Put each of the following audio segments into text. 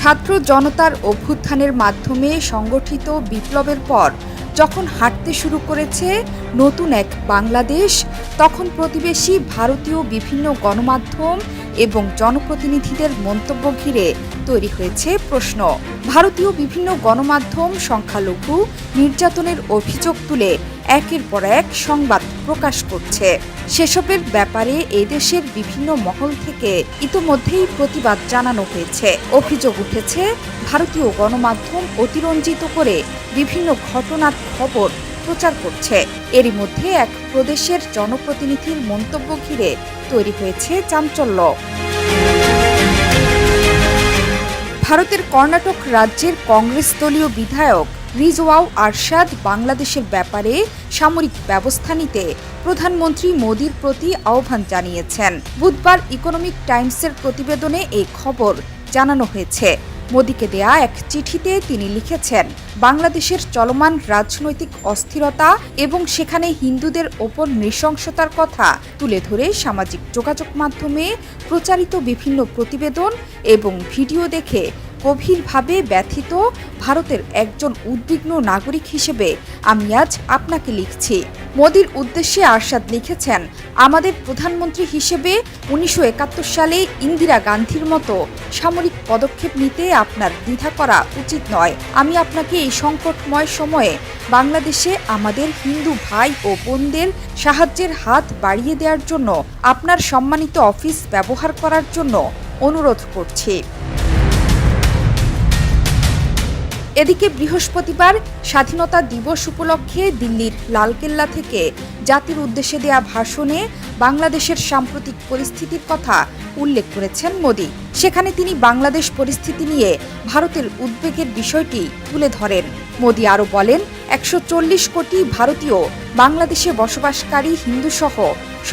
ছাত্র জনতার অভ্যুত্থানের মাধ্যমে সংগঠিত বিপ্লবের পর যখন হাঁটতে শুরু করেছে নতুন এক বাংলাদেশ, তখন প্রতিবেশী ভারতীয় বিভিন্ন গণমাধ্যম এবং জনপ্রতিনিধিদের মন্তব্য ঘিরে তৈরি হয়েছে প্রশ্ন। ভারতীয় বিভিন্ন গণমাধ্যম সংখ্যালঘু নির্যাতনের অভিযোগ তুলে একের পর এক সংবাদ প্রকাশ করছে। সেসবের ব্যাপারে এদেশের বিভিন্ন মহল থেকে ইতোমধ্যেই প্রতিবাদ জানানো হয়েছে। অভিযোগ উঠেছে, ভারতীয় গণমাধ্যম অতিরঞ্জিত করে বিভিন্ন ঘটনার খবর প্রচার করছে। এরই মধ্যে এক প্রদেশের জনপ্রতিনিধির মন্তব্য ঘিরে তৈরি হয়েছে চাঞ্চল্য। ভারতের কর্ণাটক রাজ্যের কংগ্রেস দলীয় বিধায়ক রিজওয়াও আরশাদ বাংলাদেশের ব্যাপারে সামরিক ব্যবস্থা নিতে প্রধানমন্ত্রী মোদির প্রতি আহ্বান জানিয়েছেন। বুধবার ইকোনমিক টাইমসের প্রতিবেদনে এই খবর জানানো হয়েছে। মোদিকে দেয়া এক চিঠিতে তিনি লিখেছেন, বাংলাদেশের চলমান রাজনৈতিক অস্থিরতা এবং সেখানে হিন্দুদের ওপর নৃশংসতার কথা তুলে ধরে সামাজিক যোগাযোগ মাধ্যমে প্রচারিত বিভিন্ন প্রতিবেদন এবং ভিডিও দেখে গভীরভাবে ব্যথিত ভারতের একজন উদ্বিগ্ন নাগরিক হিসেবে আমি আজ আপনাকে লিখছি। মোদির উদ্দেশ্যে আরশাদ লিখেছেন, আমাদের প্রধানমন্ত্রী হিসেবে 1971 সালে ইন্দিরা গান্ধীর মতো সামরিক পদক্ষেপ নিতে আপনার দ্বিধা করা উচিত নয়। আমি আপনাকে এই সংকটময় সময়ে বাংলাদেশে আমাদের হিন্দু ভাই ও বোনদের সাহায্যের হাত বাড়িয়ে দেওয়ার জন্য আপনার সম্মানিত অফিস ব্যবহার করার জন্য অনুরোধ করছি। এদিকে বৃহস্পতিবার স্বাধীনতা দিবস উপলক্ষে দিল্লির লালকেল্লা থেকে জাতির উদ্দেশ্যে দেয়া ভাষণে বাংলাদেশের সাম্প্রতিক পরিস্থিতির কথা উল্লেখ করেছেন মোদি। সেখানে তিনি বাংলাদেশ পরিস্থিতি নিয়ে ভারতের উদ্বেগের বিষয়টি তুলে ধরেন। মোদি আরও বলেন, 140 কোটি ভারতীয় বাংলাদেশে বসবাসকারী হিন্দুসহ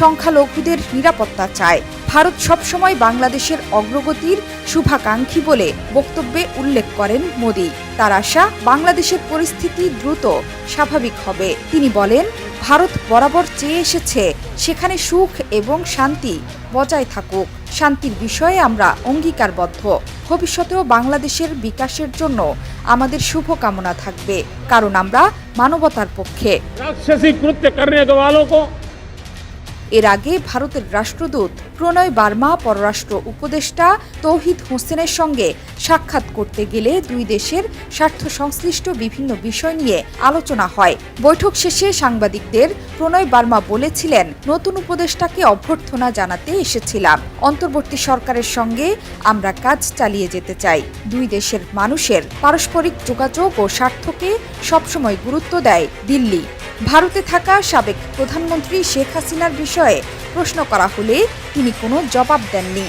সংখ্যালঘুদের নিরাপত্তা চায়। ভারত সবসময় বাংলাদেশের অগ্রগতির শুভাকাঙ্ক্ষী বলে বক্তব্যে উল্লেখ করেন মোদি। তার আশা, বাংলাদেশের পরিস্থিতি দ্রুত স্বাভাবিক হবে। তিনি বলেন, ভারত বরাবর চেয়ে এসেছে সেখানে সুখ এবং শান্তি বজায় থাকুক। শান্তির বিষয়ে আমরা অঙ্গীকারবদ্ধ। ভবিষ্যতেও বাংলাদেশের বিকাশের জন্য আমাদের শুভকামনা থাকবে, কারণ আমরা মানবতার পক্ষে। এর আগে ভারতের রাষ্ট্রদূত প্রণয় বার্মা পররাষ্ট্র উপদেষ্টা তৌহিদ হোসেনের সঙ্গে সাক্ষাৎ করতে গেলে দুই দেশের স্বার্থ সংশ্লিষ্ট বিভিন্ন বিষয় নিয়ে আলোচনা হয়। বৈঠক শেষে সাংবাদিকদের প্রণয় বার্মা বলেছিলেন, নতুন উপদেষ্টাকে অভ্যর্থনা জানাতে এসেছিলাম। অন্তর্বর্তী সরকারের সঙ্গে আমরা কাজ চালিয়ে যেতে চাই। দুই দেশের মানুষের পারস্পরিক যোগাযোগ ও স্বার্থকে সবসময় গুরুত্ব দেয় দিল্লি। ভারতে থাকা সাবেক প্রধানমন্ত্রী শেখ হাসিনার বিষয়ে প্রশ্ন করা হলে তিনি কোনো জবাব দেননি।